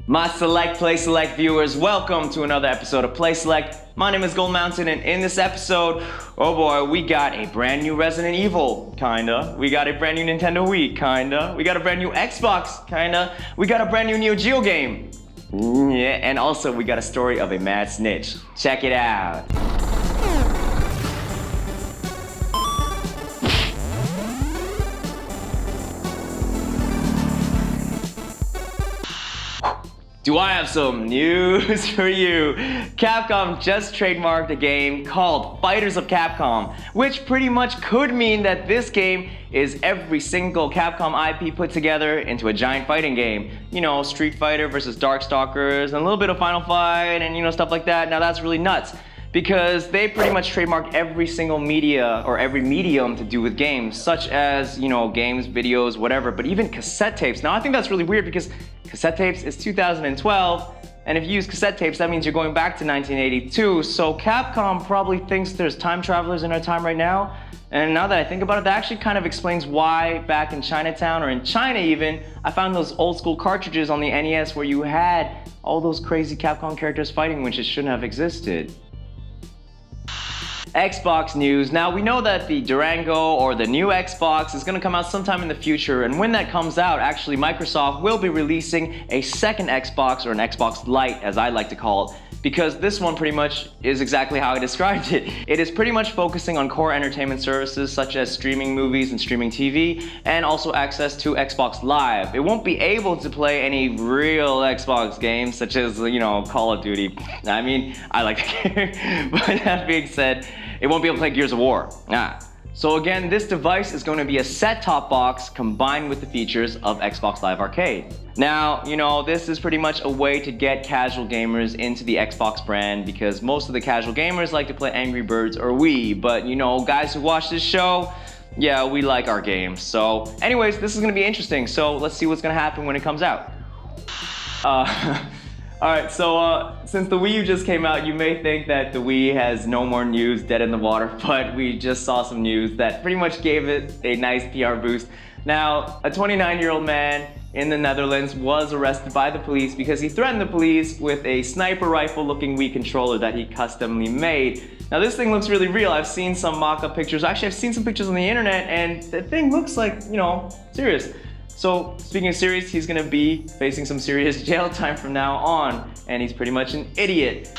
My select Play Select viewers, welcome to another episode of Play Select. My name is Gold Mountain, and in this episode, oh boy, we got a brand new Resident Evil, kinda. We got a brand new Nintendo Wii, kinda. We got a brand new Xbox, kinda. We got a brand new Neo Geo Game. Yeah, and also we got a story of a mad snitch. Check it out. Do I have some news for you? Capcom just trademarked a game called Fighters of Capcom, which pretty much could mean that this game is every single Capcom IP put together into a giant fighting game. You know, Street Fighter versus Darkstalkers, and a little bit of Final Fight, and you know, stuff like that. Now that's really nuts, because they pretty much trademarked every single media or every medium to do with games, such as, you know, games, videos, whatever, but even cassette tapes. Now I think that's really weird because cassette tapes is 2012, and if you use cassette tapes, that means you're going back to 1982, so Capcom probably thinks there's time travelers in our time right now. And now that I think about it, that actually kind of explains why back in Chinatown, or in China even, I found those old school cartridges on the NES where you had all those crazy Capcom characters fighting, which it shouldn't have existed. Xbox news. Now we know that the Durango or the new Xbox is going to come out sometime in the future, and when that comes out, actually Microsoft will be releasing a second Xbox, or an Xbox Lite as I like to call it, because this one pretty much is exactly how I described it. It is pretty much focusing on core entertainment services such as streaming movies and streaming TV, and also access to Xbox Live. It won't be able to play any real Xbox games such as, you know, Call of Duty. I mean, I like the game, but that being said, it won't be able to play Gears of War. So again, this device is going to be a set-top box combined with the features of Xbox Live Arcade. Now, you know, this is pretty much a way to get casual gamers into the Xbox brand, because most of the casual gamers like to play Angry Birds or Wii, but you know, guys who watch this show, yeah, we like our games. So anyways, this is going to be interesting, so let's see what's going to happen when it comes out. Alright, so since the Wii U just came out, you may think that the Wii has no more news, dead in the water, but we just saw some news that pretty much gave it a nice PR boost. Now, a 29-year-old man in the Netherlands was arrested by the police because he threatened the police with a sniper rifle looking Wii controller that he customly made. Now this thing looks really real. I've seen some mock-up pictures. Actually, I've seen some pictures on the internet, and the thing looks like, you know, serious. So, speaking of serious, he's gonna be facing some serious jail time from now on, and he's pretty much an idiot.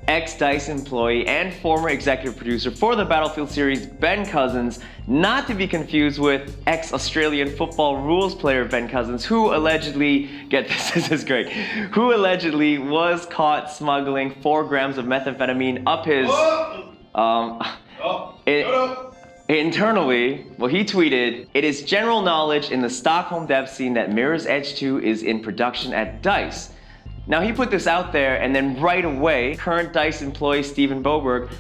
Ex-DICE employee and former executive producer for the Battlefield series, Ben Cousins, not to be confused with ex-Australian football rules player Ben Cousins, who allegedly, get this, this is great, who allegedly was caught smuggling 4 grams of methamphetamine up his, internally, well, he tweeted, "It is general knowledge in the Stockholm dev scene that Mirror's Edge 2 is in production at DICE." Now, he put this out there, and then right away, current DICE employee Steven Boberg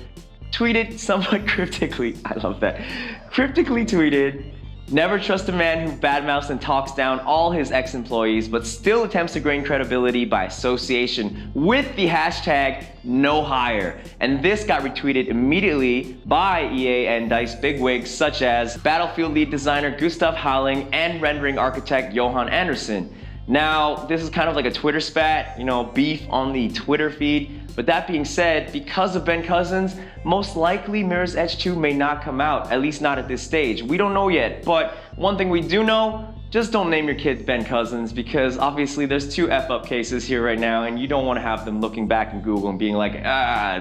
tweeted somewhat cryptically, I love that, cryptically tweeted, "Never trust a man who badmouths and talks down all his ex-employees, but still attempts to gain credibility by association with the hashtag #NoHire." And this got retweeted immediately by EA and DICE bigwigs such as Battlefield lead designer Gustav Howling and rendering architect Johan Anderson. Now, this is kind of like a Twitter spat, you know, beef on the Twitter feed. But that being said, because of Ben Cousins, most likely Mirror's Edge 2 may not come out, at least not at this stage. We don't know yet, but one thing we do know, just don't name your kid Ben Cousins, because obviously there's 2 F-up cases here right now, and you don't want to have them looking back in Google and being like,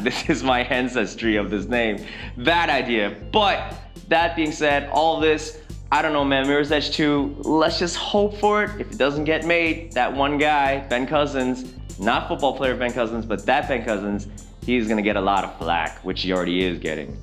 this is my ancestry of this name. Bad idea. But that being said, all this, I don't know, man, Mirror's Edge 2, let's just hope for it. If it doesn't get made, that one guy, Ben Cousins, not football player Ben Cousins, but that Ben Cousins, he's gonna get a lot of flack, which he already is getting.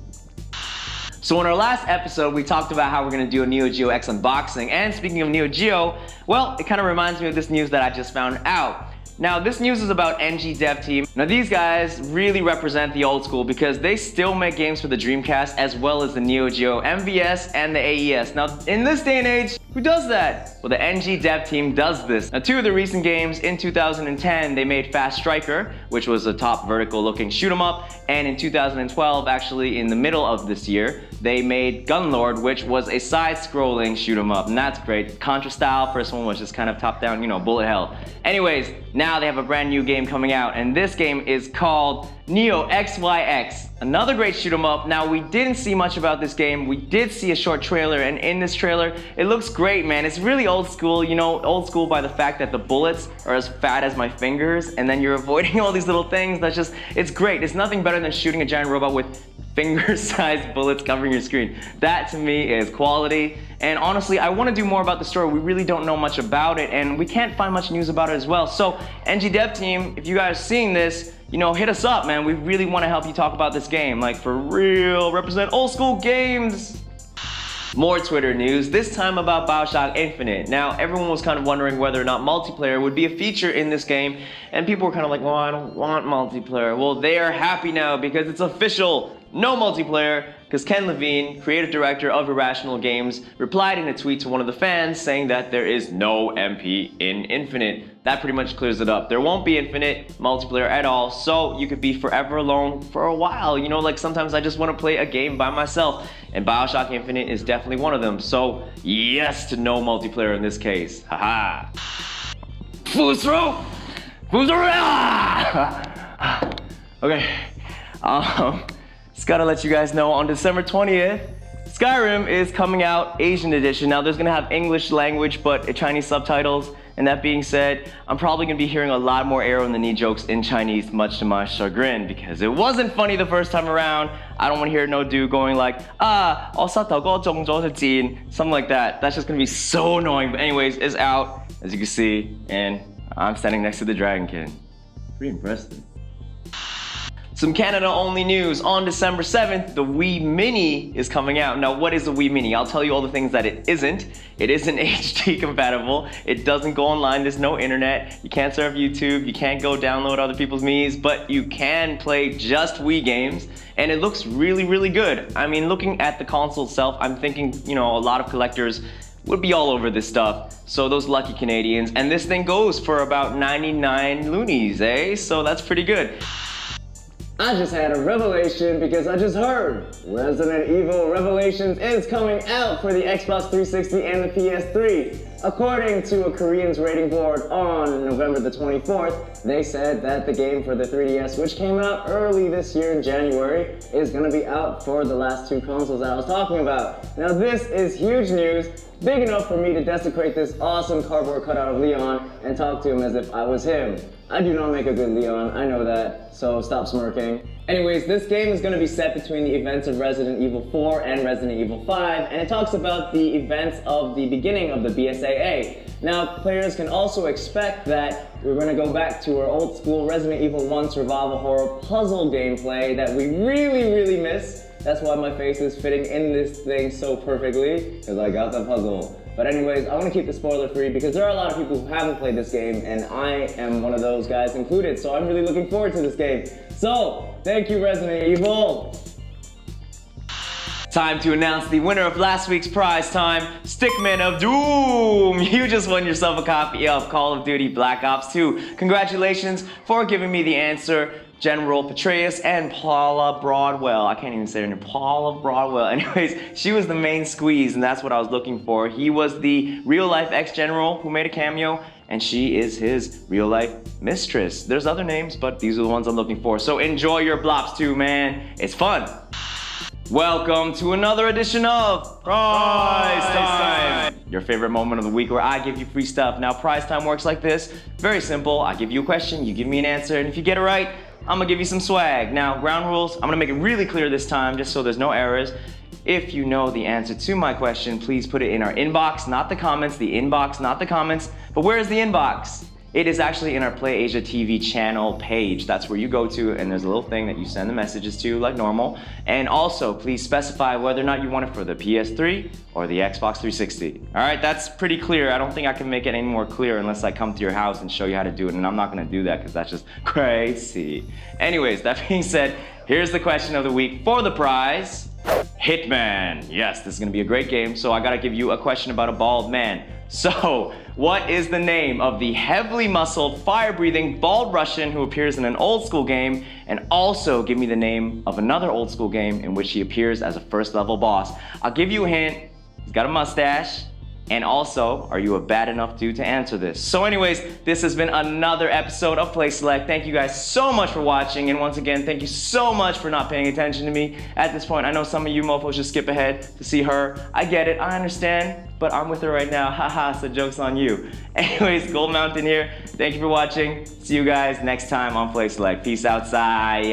So in our last episode, we talked about how we're gonna do a Neo Geo X unboxing, and speaking of Neo Geo, well, it kind of reminds me of this news that I just found out. Now, this news is about DV.Team. Now, these guys really represent the old school because they still make games for the Dreamcast as well as the Neo Geo MVS and the AES. Now, in this day and age, who does that? Well, the DV.Team does this. Now, 2 of the recent games in 2010, they made Fast Striker, which was a top vertical looking shoot 'em up, and in 2012, actually in the middle of this year, they made Gunlord, which was a side-scrolling shoot-'em-up, and that's great. Contra-style, first one was just kind of top-down, you know, bullet hell. Anyways, now they have a brand new game coming out, and this game is called Neo XYX. Another great shoot-'em-up. Now, we didn't see much about this game. We did see a short trailer, and in this trailer, it looks great, man. It's really old school, you know, old school by the fact that the bullets are as fat as my fingers, and then you're avoiding all these little things. That's just, it's great. It's nothing better than shooting a giant robot with finger-sized bullets covering your screen. That, to me, is quality. And honestly, I want to do more about the story. We really don't know much about it, and we can't find much news about it as well. So, Dev.Team, if you guys are seeing this, you know, hit us up, man. We really want to help you talk about this game. Like, for real, represent old school games. More Twitter news, this time about BioShock Infinite. Now, everyone was kind of wondering whether or not multiplayer would be a feature in this game, and people were kind of like, well, I don't want multiplayer. Well, they are happy now because it's official. No multiplayer, because Ken Levine, creative director of Irrational Games, replied in a tweet to one of the fans saying that there is no MP in Infinite. That pretty much clears it up. There won't be Infinite multiplayer at all, so you could be forever alone for a while. You know, like sometimes I just want to play a game by myself, and BioShock Infinite is definitely one of them. So yes to no multiplayer in this case. Haha. Fusro! Okay. Just gotta let you guys know, on December 20th, Skyrim is coming out Asian edition. Now there's gonna have English language, but Chinese subtitles. And that being said, I'm probably gonna be hearing a lot more arrow in the knee jokes in Chinese, much to my chagrin, because it wasn't funny the first time around. I don't wanna hear no dude going like, something like that. That's just gonna be so annoying. But anyways, it's out, as you can see, and I'm standing next to the Dragon Kid. Pretty impressive. Some Canada-only news. On December 7th, the Wii Mini is coming out. Now, what is a Wii Mini? I'll tell you all the things that it isn't. It isn't HD compatible. It doesn't go online. There's no internet. You can't surf YouTube. You can't go download other people's Miis, but you can play just Wii games, and it looks really, really good. I mean, looking at the console itself, I'm thinking, you know, a lot of collectors would be all over this stuff. So those lucky Canadians. And this thing goes for about 99 loonies, eh? So that's pretty good. I just had a revelation because I just heard Resident Evil Revelations is coming out for the Xbox 360 and the PS3. According to a Korean's rating board on November the 24th, they said that the game for the 3DS, which came out early this year in January, is going to be out for the last two consoles that I was talking about. Now this is huge news, big enough for me to desecrate this awesome cardboard cutout of Leon and talk to him as if I was him. I do not make a good Leon, I know that, so stop smirking. Anyways, this game is going to be set between the events of Resident Evil 4 and Resident Evil 5, and it talks about the events of the beginning of the BSAA. Now, players can also expect that we're going to go back to our old school Resident Evil 1 survival horror puzzle gameplay that we really, really miss. That's why my face is fitting in this thing so perfectly, because I got the puzzle. But anyways, I want to keep it spoiler free because there are a lot of people who haven't played this game, and I am one of those guys included, so I'm really looking forward to this game. So, thank you Resident Evil! Time to announce the winner of last week's prize time, Stickman of Doom! You just won yourself a copy of Call of Duty Black Ops 2. Congratulations for giving me the answer, General Petraeus and Paula Broadwell. I can't even say her name, Paula Broadwell. Anyways, she was the main squeeze, and that's what I was looking for. He was the real-life ex-general who made a cameo, and she is his real-life mistress. There's other names, but these are the ones I'm looking for. So enjoy your Blops 2, man. It's fun. Welcome to another edition of Prize Time! Your favorite moment of the week where I give you free stuff. Now, Prize Time works like this. Very simple. I give you a question, you give me an answer, and if you get it right, I'm gonna give you some swag. Now, ground rules, I'm gonna make it really clear this time, just so there's no errors. If you know the answer to my question, please put it in our inbox, not the comments, the inbox, not the comments. But where is the inbox? It is actually in our Play Asia TV channel page. That's where you go to, and there's a little thing that you send the messages to like normal. And also, please specify whether or not you want it for the PS3 or the Xbox 360. All right, that's pretty clear. I don't think I can make it any more clear unless I come to your house and show you how to do it, and I'm not gonna do that because that's just crazy. Anyways, that being said, here's the question of the week for the prize. Hitman. Yes, this is gonna be a great game, so I gotta give you a question about a bald man. So, what is the name of the heavily muscled, fire-breathing, bald Russian who appears in an old school game? And also give me the name of another old school game in which he appears as a first level boss. I'll give you a hint. He's got a mustache. And also, are you a bad enough dude to answer this? So anyways, this has been another episode of Play Select. Thank you guys so much for watching. And once again, thank you so much for not paying attention to me. At this point, I know some of you mofos just skip ahead to see her. I get it, I understand, but I'm with her right now. Haha, so joke's on you. Anyways, Gold Mountain here. Thank you for watching. See you guys next time on Play Select. Peace outside.